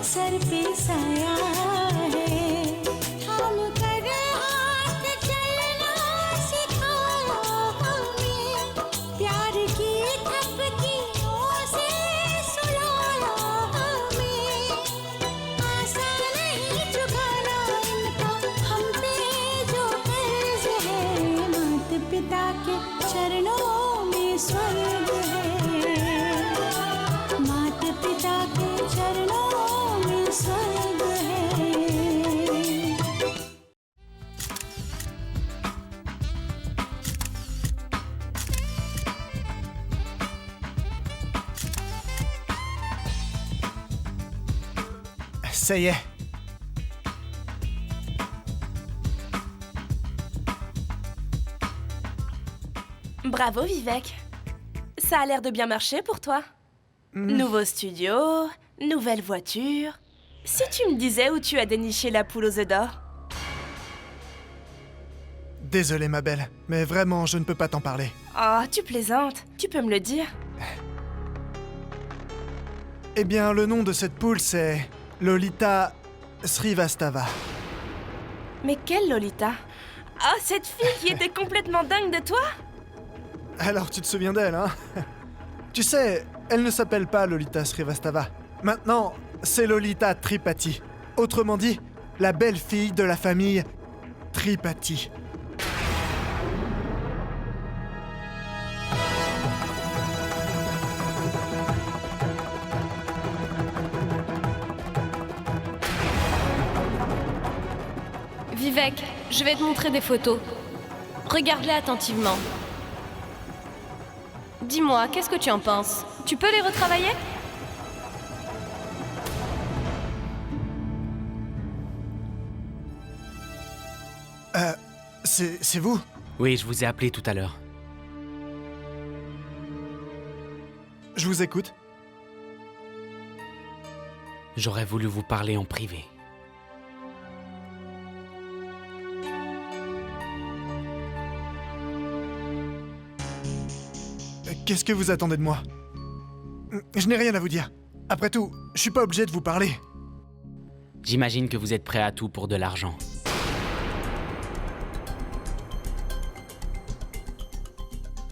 सर पे साया है, थाम कर हाथ चलना सिखाया हमें, प्यार की थपकियों से सुलाया हमें, आसान नहीं चुकाना इनका हम पे जो कर्ज है, माता पिता के चरणों में स्वर्ग है, माता पिता के चरणों में स्वर्ग है। Ça y est. Bravo Vivek. Ça a l'air de bien marcher pour toi. Nouveau studio, nouvelle voiture. Si tu me disais où tu as déniché la poule aux œufs d'or. Désolé ma belle, mais vraiment je ne peux pas t'en parler. Oh, tu plaisantes. Tu peux me le dire. Eh bien, le nom de cette poule c'est Lolita Srivastava. Mais quelle Lolita? Ah, cette fille qui était complètement dingue de toi? Alors tu te souviens d'elle, hein? Tu sais, elle ne s'appelle pas Lolita Srivastava. Maintenant, c'est Lolita Tripathi. Autrement dit, la belle-fille de la famille Tripathi. Vivek, je vais te montrer des photos. Regarde-les attentivement. Dis-moi, qu'est-ce que tu en penses? Tu peux les retravailler? C'est vous? Oui, je vous ai appelé tout à l'heure. Je vous écoute. J'aurais voulu vous parler en privé. Qu'est-ce que vous attendez de moi? Je n'ai rien à vous dire. Après tout, je suis pas obligé de vous parler. J'imagine que vous êtes prêt à tout pour de l'argent.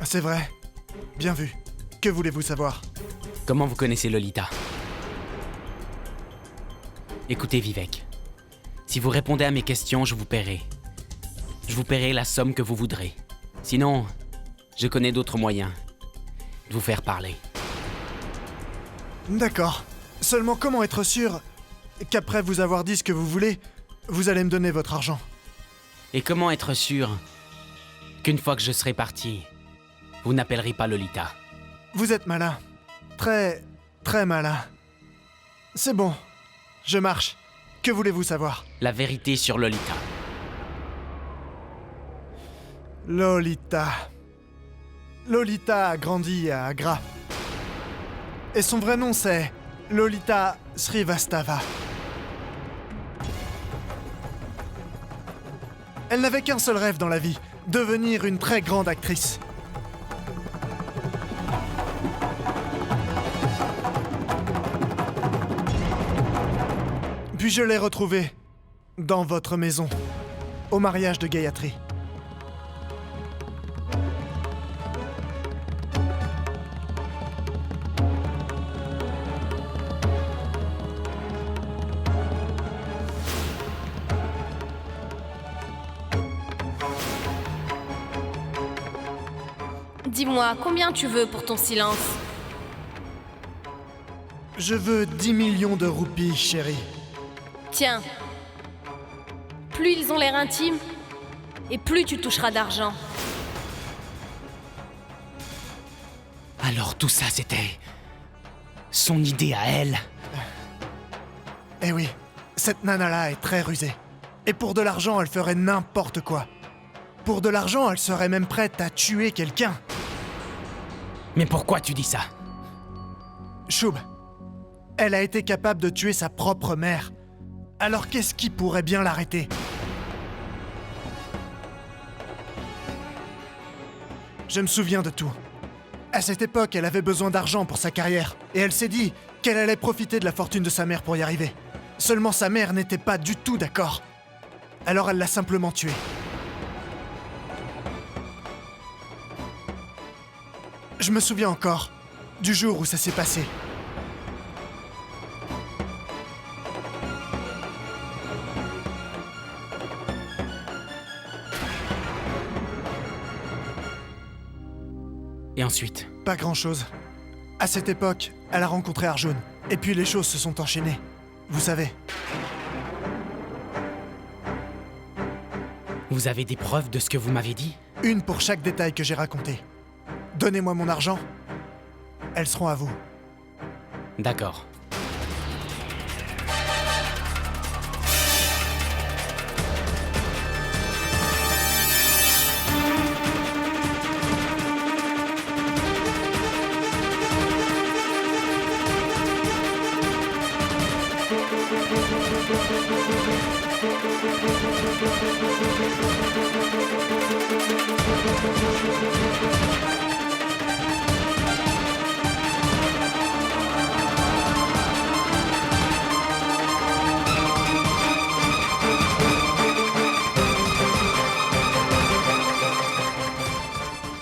C'est vrai. Bien vu. Que voulez-vous savoir? Comment vous connaissez Lolita? Écoutez, Vivek. Si vous répondez à mes questions, je vous paierai. Je vous paierai la somme que vous voudrez. Sinon, je connais d'autres moyens de vous faire parler. D'accord. Seulement comment être sûr qu'après vous avoir dit ce que vous voulez, vous allez me donner votre argent? Et comment être sûr qu'une fois que je serai parti, vous n'appellerez pas Lolita? Vous êtes malin. Très, très malin. C'est bon. Je marche. Que voulez-vous savoir? La vérité sur Lolita. Lolita. Lolita a grandi à Agra. Et son vrai nom c'est Lolita Srivastava. Elle n'avait qu'un seul rêve dans la vie, devenir une très grande actrice. Puis je l'ai retrouvée dans votre maison, au mariage de Gayatri. Dis-moi, combien tu veux pour ton silence? Je veux 10 millions de roupies, chérie. Tiens. Plus ils ont l'air intimes, et plus tu toucheras d'argent. Alors tout ça, c'était son idée à elle? Eh oui, cette nana-là est très rusée. Et pour de l'argent, elle ferait n'importe quoi. Pour de l'argent, elle serait même prête à tuer quelqu'un. Mais pourquoi tu dis ça? Shub, elle a été capable de tuer sa propre mère. Alors qu'est-ce qui pourrait bien l'arrêter? Je me souviens de tout. À cette époque, elle avait besoin d'argent pour sa carrière. Et elle s'est dit qu'elle allait profiter de la fortune de sa mère pour y arriver. Seulement sa mère n'était pas du tout d'accord. Alors elle l'a simplement tué. Je me souviens encore du jour où ça s'est passé. Et ensuite? Pas grand-chose. À cette époque, elle a rencontré Arjun. Et puis les choses se sont enchaînées. Vous savez. Vous avez des preuves de ce que vous m'avez dit? Une pour chaque détail que j'ai raconté. Donnez-moi mon argent. Elles seront à vous. D'accord.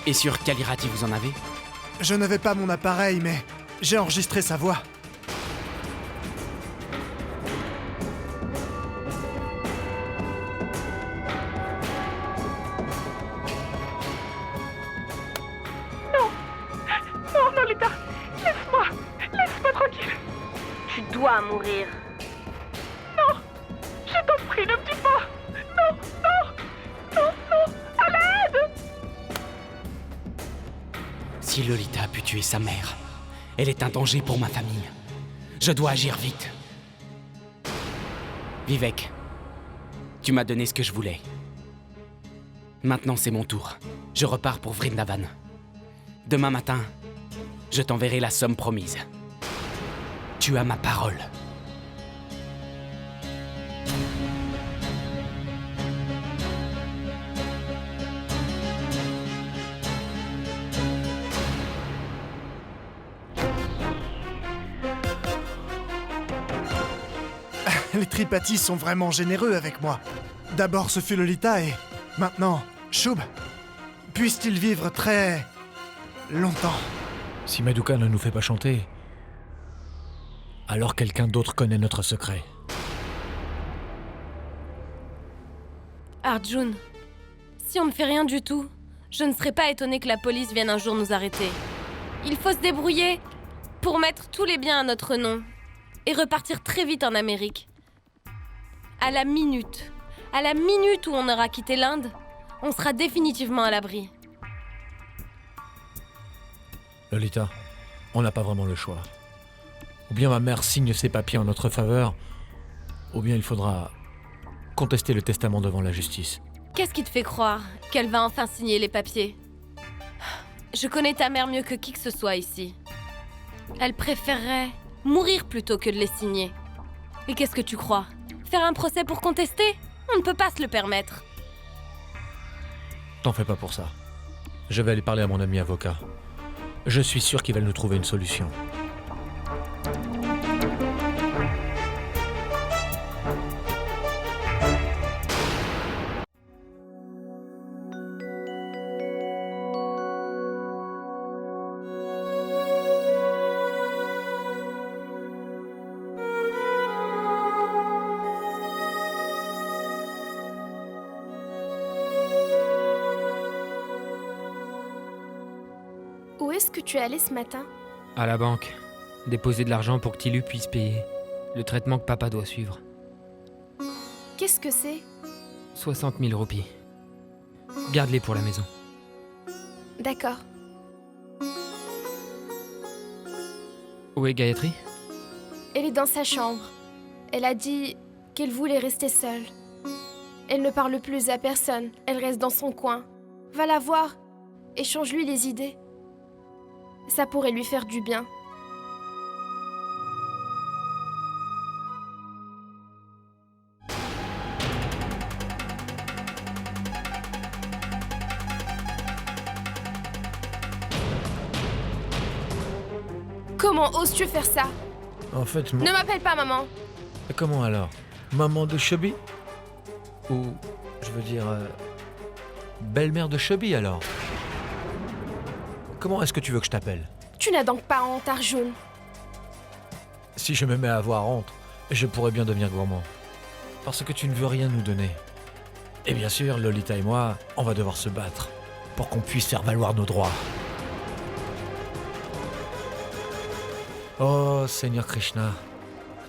Et sur Kalirati, vous en avez? Je n'avais pas mon appareil, mais j'ai enregistré sa voix. Non, Lolita, laisse-moi tranquille. Tu dois mourir. Non, je t'en prie, ne me tue pas. Non, à l'aide. Si Lolita a pu tuer sa mère, elle est un danger pour ma famille. Je dois agir vite. Vivek, tu m'as donné ce que je voulais. Maintenant, c'est mon tour. Je repars pour Vrindavan. Demain matin, je t'enverrai la somme promise. Tu as ma parole. Les Tripathi sont vraiment généreux avec moi. D'abord ce fut Lolita et maintenant Shub. Puissent-ils vivre très longtemps. Si Maduka ne nous fait pas chanter, alors quelqu'un d'autre connaît notre secret. Arjun, si on ne fait rien du tout, je ne serais pas étonnée que la police vienne un jour nous arrêter. Il faut se débrouiller pour mettre tous les biens à notre nom et repartir très vite en Amérique. À la minute où on aura quitté l'Inde, on sera définitivement à l'abri. Lolita, on n'a pas vraiment le choix. Ou bien ma mère signe ses papiers en notre faveur, ou bien il faudra contester le testament devant la justice. Qu'est-ce qui te fait croire qu'elle va enfin signer les papiers? Je connais ta mère mieux que qui que ce soit ici. Elle préférerait mourir plutôt que de les signer. Et qu'est-ce que tu crois? Faire un procès pour contester? On ne peut pas se le permettre. T'en fais pas pour ça. Je vais aller parler à mon ami avocat. Je suis sûr qu'il va nous trouver une solution. Où est-ce que tu es allé ce matin? À la banque. Déposer de l'argent pour que Tilu puisse payer le traitement que papa doit suivre. Qu'est-ce que c'est? 60 000 roupies. Garde-les pour la maison. D'accord. Où est Gayatri? Elle est dans sa chambre. Elle a dit qu'elle voulait rester seule. Elle ne parle plus à personne. Elle reste dans son coin. Va la voir. Échange-lui les idées. Ça pourrait lui faire du bien. Comment oses-tu faire ça? En fait, Ne m'appelle pas maman. Et comment alors? Maman de Chubby? Ou, je veux dire, belle-mère de Chubby alors? Comment est-ce que tu veux que je t'appelle? Tu n'as donc pas honte, Arjun? Si je me mets à avoir honte, je pourrais bien devenir gourmand. Parce que tu ne veux rien nous donner. Et bien sûr, Lolita et moi, on va devoir se battre pour qu'on puisse faire valoir nos droits. Oh, Seigneur Krishna,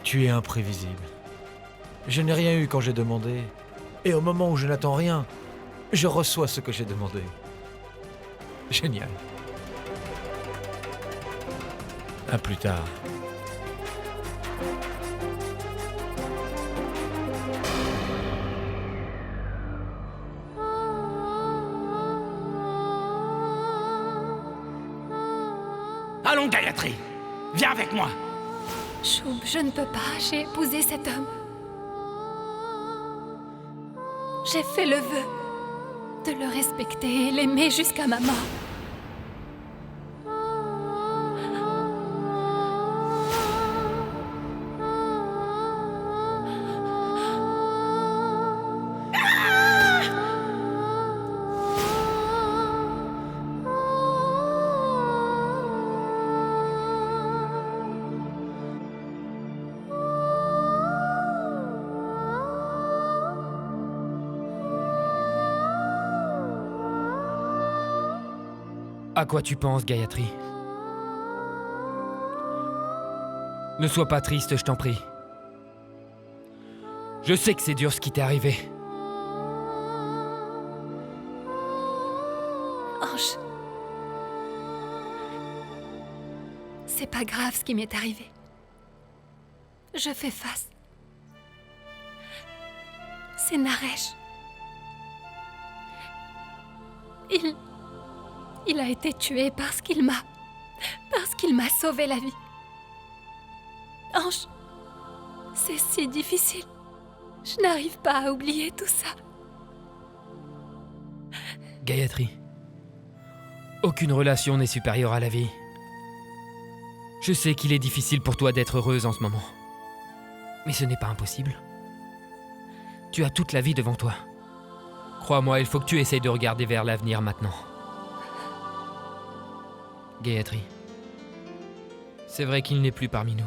tu es imprévisible. Je n'ai rien eu quand j'ai demandé. Et au moment où je n'attends rien, je reçois ce que j'ai demandé. Génial. À plus tard. Allons, Gayatri! Viens avec moi! Shub, je ne peux pas, j'ai épousé cet homme. J'ai fait le vœu de le respecter et l'aimer jusqu'à ma mort. À quoi tu penses, Gayatri? Ne sois pas triste, je t'en prie. Je sais que c'est dur ce qui t'est arrivé. Ange, c'est pas grave ce qui m'est arrivé. Je fais face. C'est Naresh. Il a été tué parce qu'il m'a sauvé la vie. Ange, c'est si difficile. Je n'arrive pas à oublier tout ça. Gayatri, aucune relation n'est supérieure à la vie. Je sais qu'il est difficile pour toi d'être heureuse en ce moment. Mais ce n'est pas impossible. Tu as toute la vie devant toi. Crois-moi, il faut que tu essayes de regarder vers l'avenir maintenant. Gayatri, c'est vrai qu'il n'est plus parmi nous.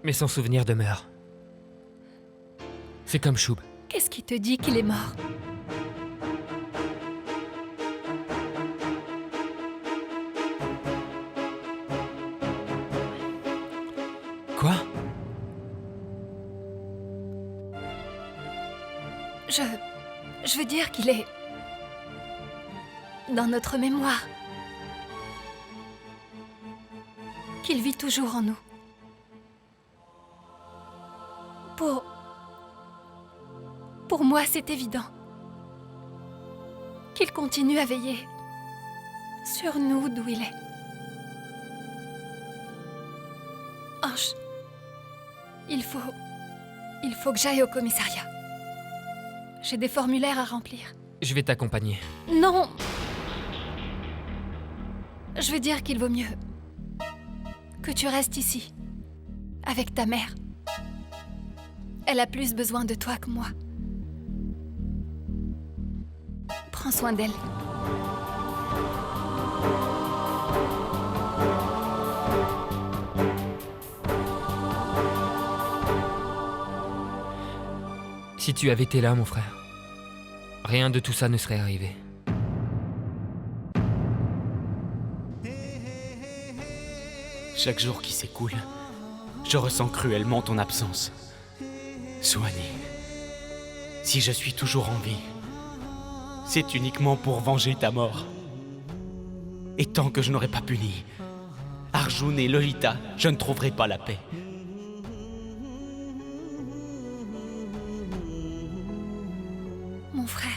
Mais son souvenir demeure. C'est comme Shub. Qu'est-ce qui te dit qu'il est mort? Quoi? Je veux dire qu'il est dans notre mémoire. Qu'il vit toujours en nous. Pour moi, c'est évident. Qu'il continue à veiller sur nous d'où il est. Ange, il faut que j'aille au commissariat. J'ai des formulaires à remplir. Je vais t'accompagner. Non! Je veux dire qu'il vaut mieux que tu restes ici, avec ta mère. Elle a plus besoin de toi que moi. Prends soin d'elle. Si tu avais été là, mon frère, rien de tout ça ne serait arrivé. Chaque jour qui s'écoule, je ressens cruellement ton absence. Soigné, si je suis toujours en vie, c'est uniquement pour venger ta mort. Et tant que je n'aurai pas puni Arjun et Lolita, je ne trouverai pas la paix. Mon frère.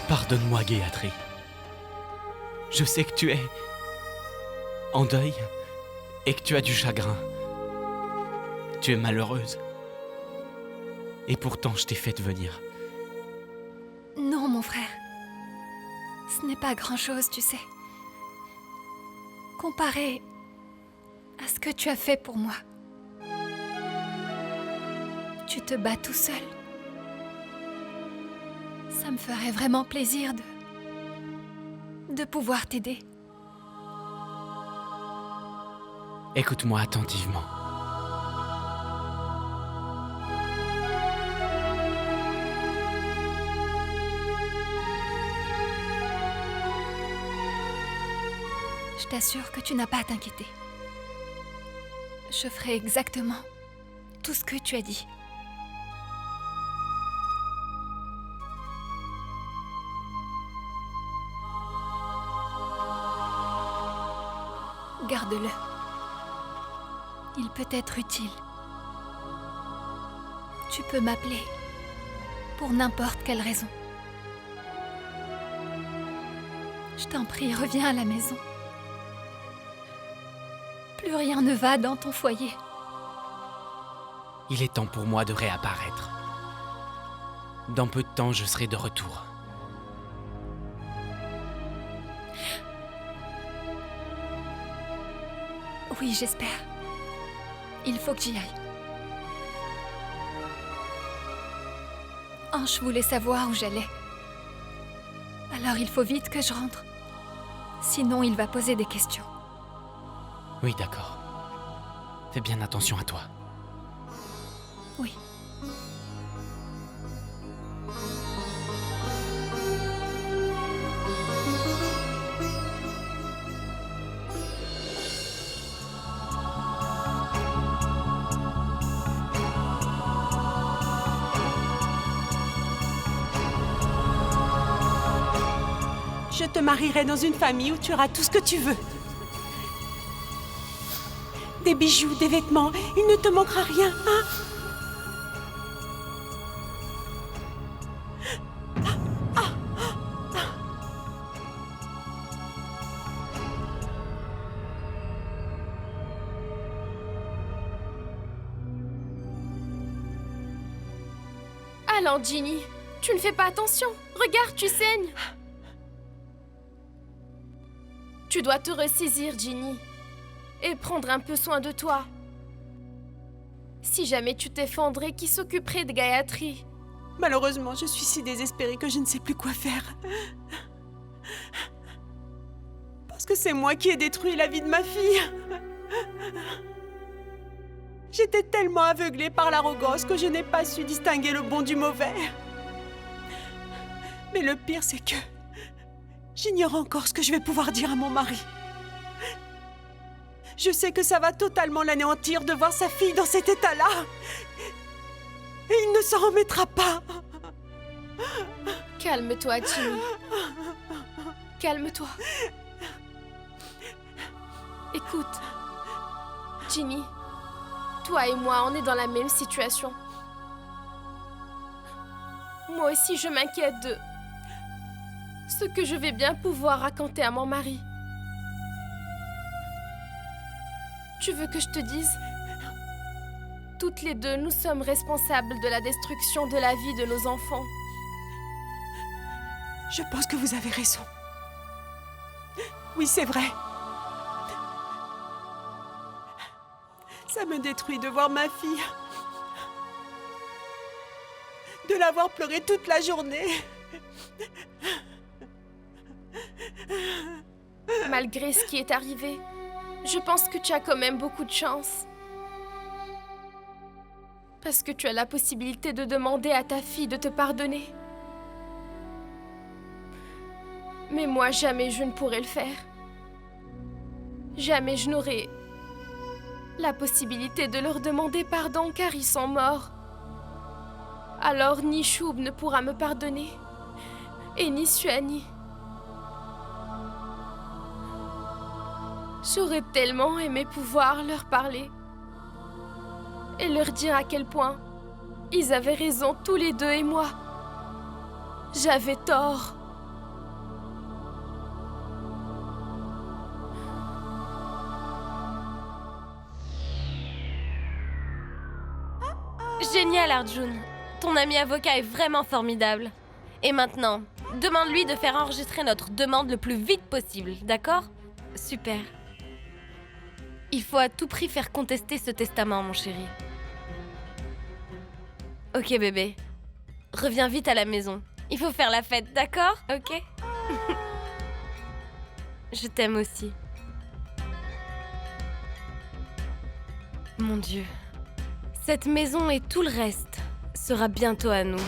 Pardonne-moi, Gayatri. Je sais que tu es en deuil et que tu as du chagrin. Tu es malheureuse. Et pourtant, je t'ai fait venir. Non, mon frère. Ce n'est pas grand-chose, tu sais. Comparé à ce que tu as fait pour moi. Tu te bats tout seul. Ça me ferait vraiment plaisir de pouvoir t'aider. Écoute-moi attentivement. Je t'assure que tu n'as pas à t'inquiéter. Je ferai exactement tout ce que tu as dit. Garde-le. Il peut être utile. Tu peux m'appeler pour n'importe quelle raison. Je t'en prie, reviens à la maison. Plus rien ne va dans ton foyer. Il est temps pour moi de réapparaître. Dans peu de temps, je serai de retour. Oui, j'espère. Il faut que j'y aille. Ange voulait savoir où j'allais. Alors il faut vite que je rentre. Sinon, il va poser des questions. Oui, d'accord. Fais bien attention à toi. Oui. Je te marierai dans une famille où tu auras tout ce que tu veux. Des bijoux, des vêtements, il ne te manquera rien, hein? Allons, Ginny, tu ne fais pas attention. Regarde, tu saignes. Tu dois te ressaisir, Ginny, et prendre un peu soin de toi. Si jamais tu t'effondrais, qui s'occuperait de Gayatri? Malheureusement, je suis si désespérée que je ne sais plus quoi faire. Parce que c'est moi qui ai détruit la vie de ma fille. J'étais tellement aveuglée par l'arrogance que je n'ai pas su distinguer le bon du mauvais. Mais le pire, c'est que j'ignore encore ce que je vais pouvoir dire à mon mari. Je sais que ça va totalement l'anéantir de voir sa fille dans cet état-là. Et il ne s'en remettra pas. Calme-toi, Ginny. Calme-toi. Écoute, Ginny, toi et moi, on est dans la même situation. Moi aussi, je m'inquiète de ce que je vais bien pouvoir raconter à mon mari. Tu veux que je te dise? Toutes les deux, nous sommes responsables de la destruction de la vie de nos enfants. Je pense que vous avez raison. Oui, c'est vrai. Ça me détruit de voir ma fille. De la voir pleurer toute la journée. Malgré ce qui est arrivé, je pense que tu as quand même beaucoup de chance. Parce que tu as la possibilité de demander à ta fille de te pardonner. Mais moi, jamais je ne pourrais le faire. Jamais je n'aurais la possibilité de leur demander pardon car ils sont morts. Alors ni Choub ne pourra me pardonner, et ni Suani. J'aurais tellement aimé pouvoir leur parler et leur dire à quel point ils avaient raison tous les deux et moi. J'avais tort. Génial, Arjun. Ton ami avocat est vraiment formidable. Et maintenant, demande-lui de faire enregistrer notre demande le plus vite possible, d'accord? Super. Il faut à tout prix faire contester ce testament, mon chéri. Ok, bébé. Reviens vite à la maison. Il faut faire la fête, d'accord? Ok? Je t'aime aussi. Mon Dieu. Cette maison et tout le reste sera bientôt à nous.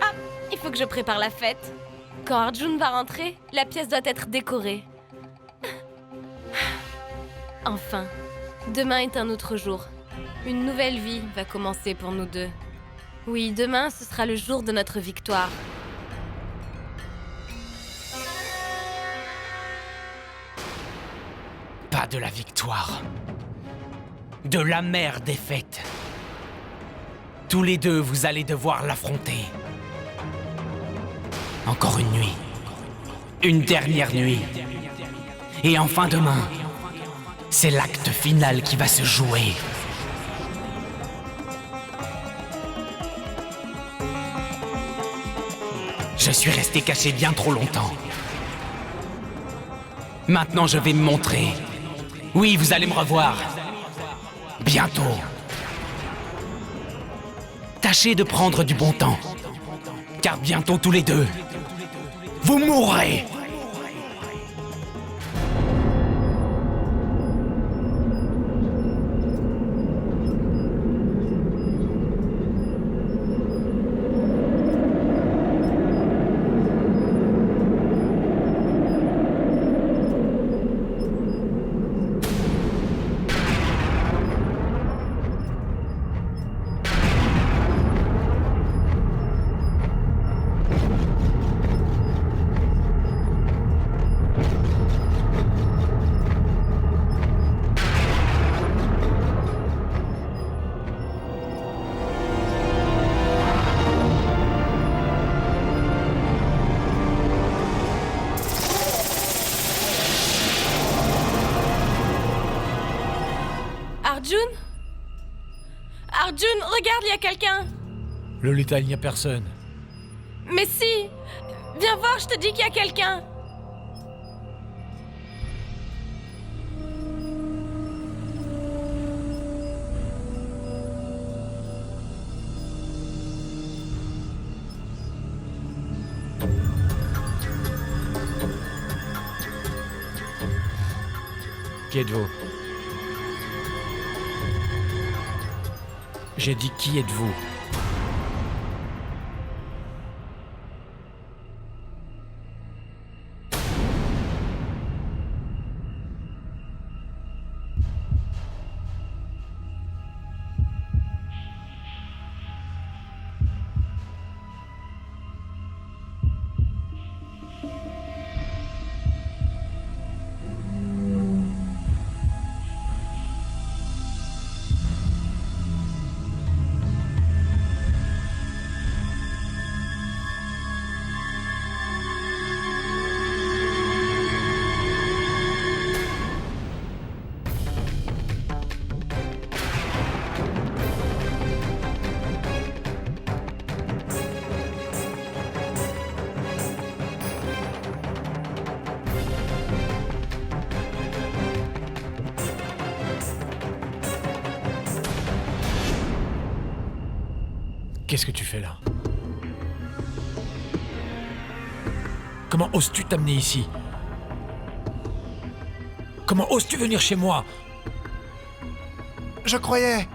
Ah! Il faut que je prépare la fête. Quand Arjun va rentrer, la pièce doit être décorée. Enfin, demain est un autre jour. Une nouvelle vie va commencer pour nous deux. Oui, demain, ce sera le jour de notre victoire. Pas de la victoire. De l'amère défaite. Tous les deux, vous allez devoir l'affronter. Encore une nuit. Une dernière nuit. Et enfin demain, c'est l'acte final qui va se jouer. Je suis resté caché bien trop longtemps. Maintenant, je vais me montrer. Oui, vous allez me revoir. Bientôt. Tâchez de prendre du bon temps. Car bientôt tous les deux, vous mourrez. Arjun? Arjun, regarde, il y a quelqu'un! Lolita, il n'y a personne. Mais si! Viens voir, je te dis qu'il y a quelqu'un! Qui êtes-vous? J'ai dit qui êtes-vous? Qu'est-ce que tu fais là? Comment oses-tu t'amener ici? Comment oses-tu venir chez moi? Je croyais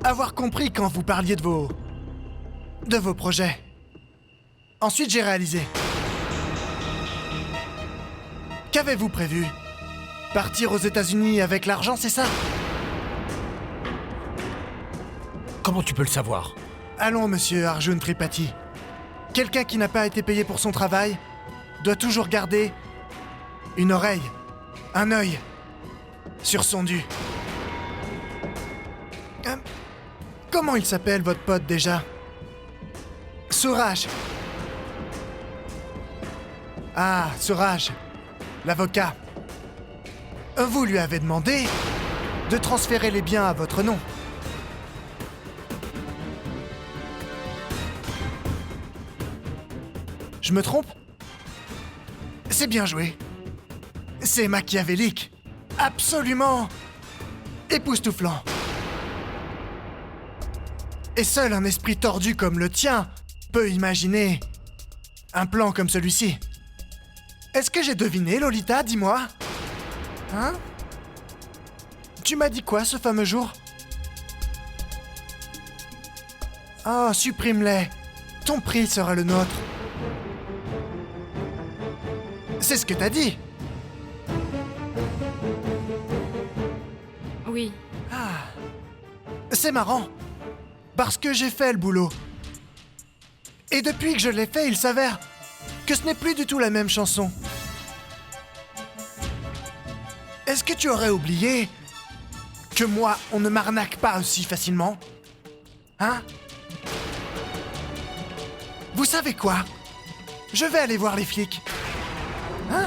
avoir compris quand vous parliez de vos projets. Ensuite, j'ai réalisé. Qu'avez-vous prévu? Partir aux États-Unis avec l'argent, c'est ça? Comment tu peux le savoir? Allons, monsieur Arjun Tripathi. Quelqu'un qui n'a pas été payé pour son travail doit toujours garder une oreille, un œil sur son dû. Comment il s'appelle, votre pote, déjà? Suraj. Ah, Suraj, l'avocat. Vous lui avez demandé de transférer les biens à votre nom. Je me trompe? C'est bien joué. C'est machiavélique. Absolument époustouflant. Et seul un esprit tordu comme le tien peut imaginer un plan comme celui-ci. Est-ce que j'ai deviné, Lolita? Dis-moi. Hein? Tu m'as dit quoi ce fameux jour? Oh, supprime-les. Ton prix sera le nôtre. C'est ce que t'as dit. Oui. Ah. C'est marrant. Parce que j'ai fait le boulot. Et depuis que je l'ai fait, il s'avère que ce n'est plus du tout la même chanson. Est-ce que tu aurais oublié que moi, on ne m'arnaque pas aussi facilement? Hein? Vous savez quoi? Je vais aller voir les flics. Hein?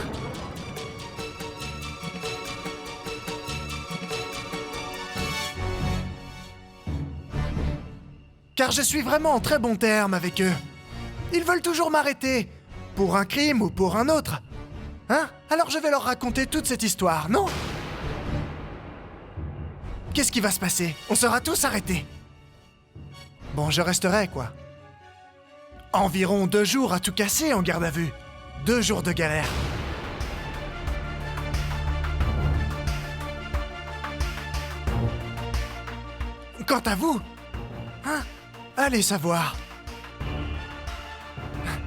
Car je suis vraiment en très bon terme avec eux. Ils veulent toujours m'arrêter, pour un crime ou pour un autre. Hein? Alors je vais leur raconter toute cette histoire, non? Qu'est-ce qui va se passer? On sera tous arrêtés. Bon, je resterai, quoi. Environ 2 jours à tout casser en garde à vue. 2 jours de galère. Quant à vous, hein? Allez savoir.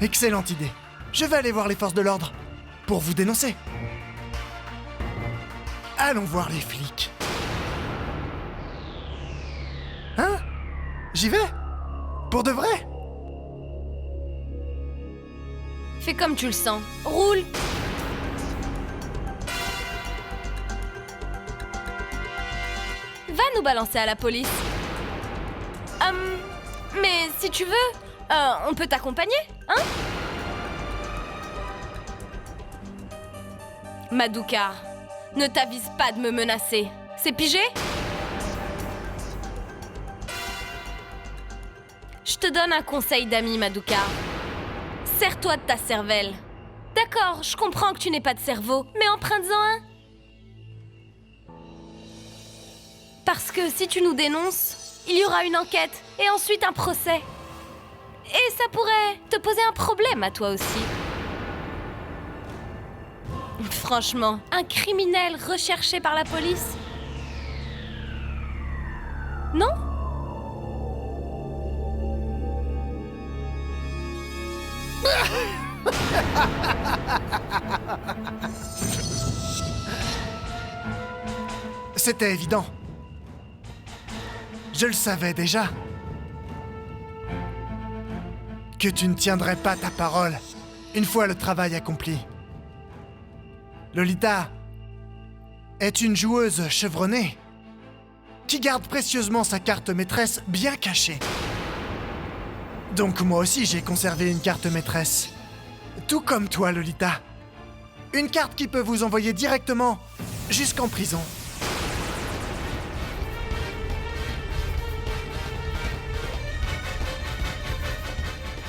Excellente idée. Je vais aller voir les forces de l'ordre pour vous dénoncer. Allons voir les flics. Hein? J'y vais? Pour de vrai? Fais comme tu le sens. Roule. Va nous balancer à la police. Mais si tu veux, on peut t'accompagner, hein? Madoka, ne t'avise pas de me menacer. C'est pigé? Je te donne un conseil d'ami, Madoka. Serre-toi de ta cervelle. D'accord, je comprends que tu n'aies pas de cerveau, mais emprunte-en un. Parce que si tu nous dénonces, il y aura une enquête et ensuite un procès. Et ça pourrait te poser un problème à toi aussi. Franchement, un criminel recherché par la police? Non? C'était évident. Je le savais déjà. Que tu ne tiendrais pas ta parole une fois le travail accompli. Lolita est une joueuse chevronnée qui garde précieusement sa carte maîtresse bien cachée. Donc moi aussi j'ai conservé une carte maîtresse. Tout comme toi, Lolita. Une carte qui peut vous envoyer directement jusqu'en prison.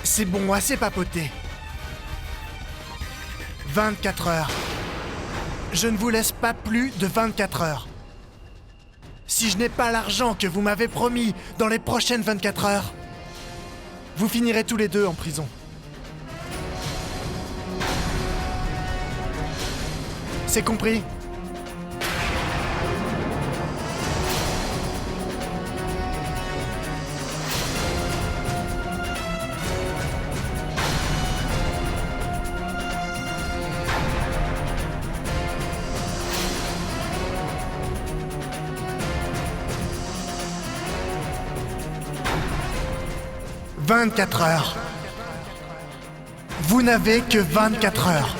C'est bon, assez papoté. 24 heures. Je ne vous laisse pas plus de 24 heures. Si je n'ai pas l'argent que vous m'avez promis dans les prochaines 24 heures, vous finirez tous les deux en prison. C'est compris? « 24 heures. Vous n'avez que 24 heures.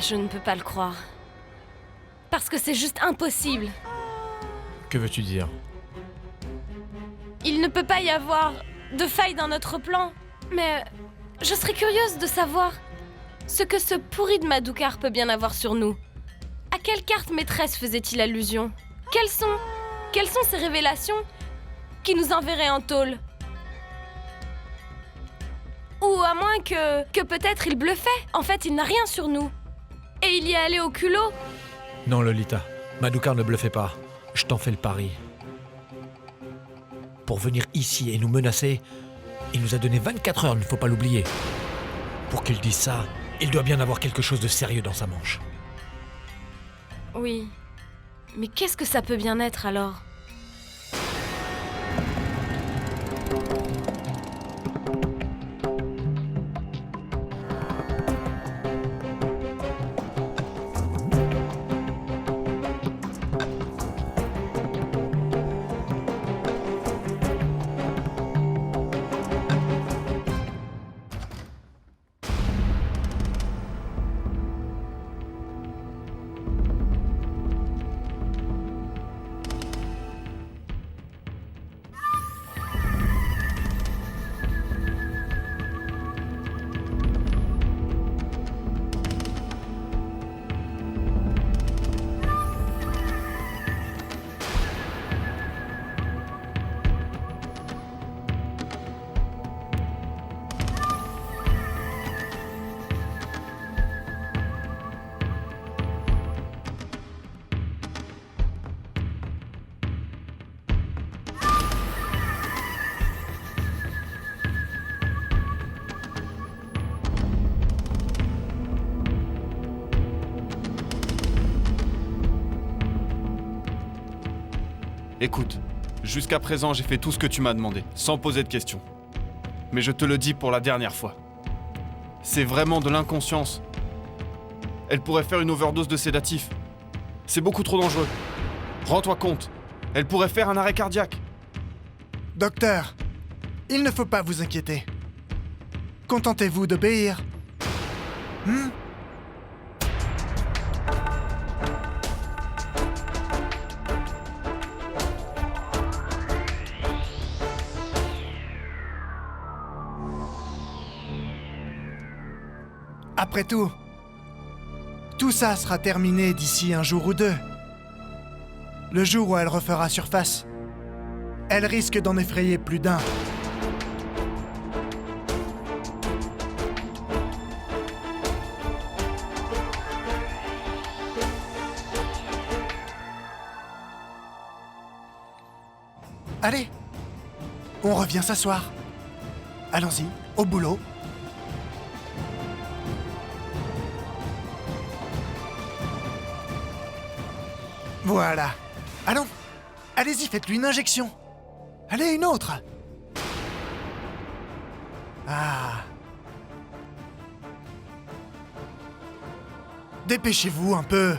Je ne peux pas le croire. Parce que c'est juste impossible. Que veux-tu dire? Il ne peut pas y avoir de faille dans notre plan. Mais je serais curieuse de savoir ce que ce pourri de Madoukar peut bien avoir sur nous. À quelle carte maîtresse faisait-il allusion? Quelles sont ces révélations qui nous enverraient en tôle? Ou à moins que peut-être il bluffait. En fait, il n'a rien sur nous. Et il y est allé au culot. Non, Lolita. Madoukar ne bluffait pas. Je t'en fais le pari. Pour venir ici et nous menacer, il nous a donné 24 heures, il ne faut pas l'oublier. Pour qu'il dise ça, il doit bien avoir quelque chose de sérieux dans sa manche. Oui. Mais qu'est-ce que ça peut bien être alors? Écoute, jusqu'à présent j'ai fait tout ce que tu m'as demandé, sans poser de questions. Mais je te le dis pour la dernière fois. C'est vraiment de l'inconscience. Elle pourrait faire une overdose de sédatifs. C'est beaucoup trop dangereux. Rends-toi compte, elle pourrait faire un arrêt cardiaque. Docteur, il ne faut pas vous inquiéter. Contentez-vous d'obéir. Après tout ça sera terminé d'ici un jour ou deux. Le jour où elle refera surface, elle risque d'en effrayer plus d'un. Allez, on revient s'asseoir. Allons-y, au boulot. Voilà. Allons. Allez-y, faites-lui une injection. Allez, une autre. Ah. Dépêchez-vous un peu.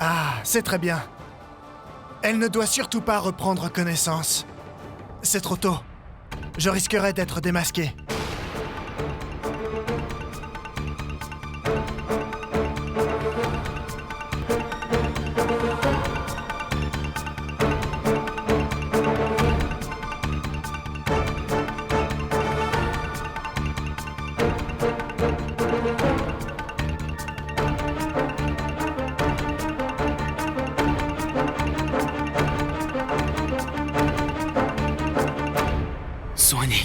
Ah, c'est très bien. Elle ne doit surtout pas reprendre connaissance. C'est trop tôt. Je risquerais d'être démasqué. Soignez.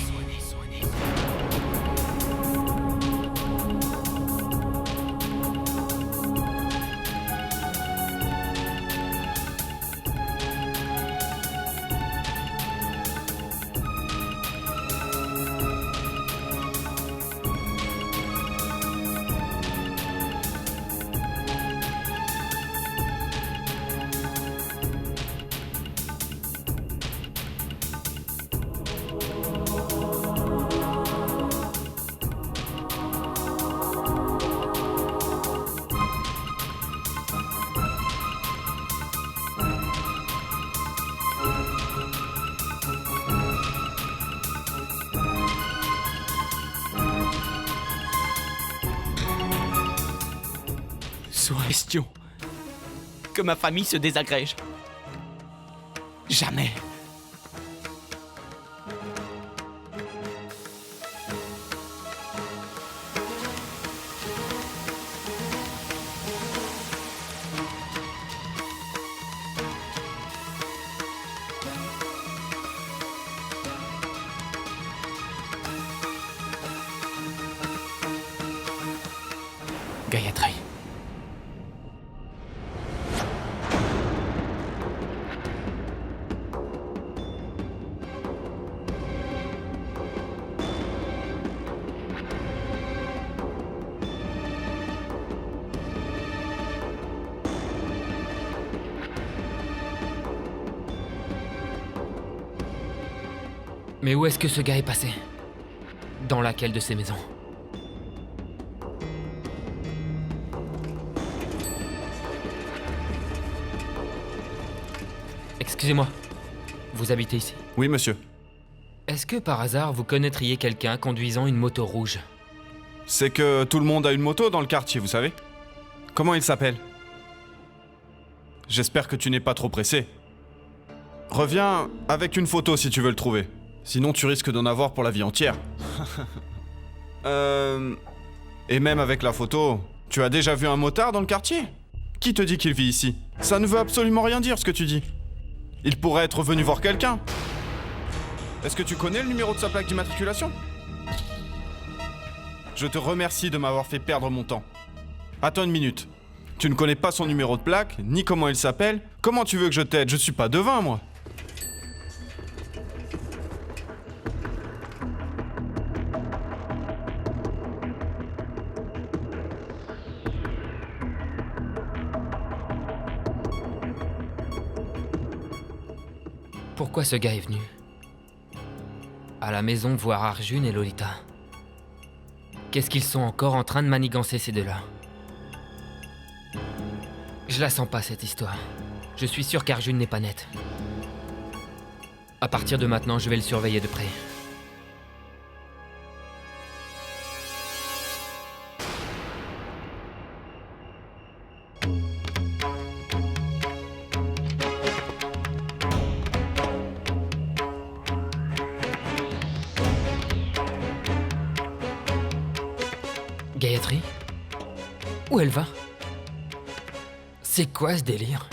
soit question que ma famille se désagrège. Jamais. Gayatri. Mais où est-ce que ce gars est passé? Dans laquelle de ces maisons? Excusez-moi, vous habitez ici? Oui, monsieur. Est-ce que par hasard vous connaîtriez quelqu'un conduisant une moto rouge? C'est que tout le monde a une moto dans le quartier, vous savez. Comment il s'appelle? J'espère que tu n'es pas trop pressé. Reviens avec une photo si tu veux le trouver. Sinon tu risques d'en avoir pour la vie entière. Et même avec la photo, tu as déjà vu un motard dans le quartier? Qui te dit qu'il vit ici? Ça ne veut absolument rien dire ce que tu dis. Il pourrait être venu voir quelqu'un. Est-ce que tu connais le numéro de sa plaque d'immatriculation? Je te remercie de m'avoir fait perdre mon temps. Attends une minute. Tu ne connais pas son numéro de plaque, ni comment il s'appelle. Comment tu veux que je t'aide? Je suis pas devin, moi. Pourquoi ce gars est venu? À la maison voir Arjun et Lolita. Qu'est-ce qu'ils sont encore en train de manigancer ces deux-là? Je la sens pas cette histoire. Je suis sûr qu'Arjun n'est pas net. À partir de maintenant, je vais le surveiller de près. Gayatri? Où elle va? C'est quoi ce délire?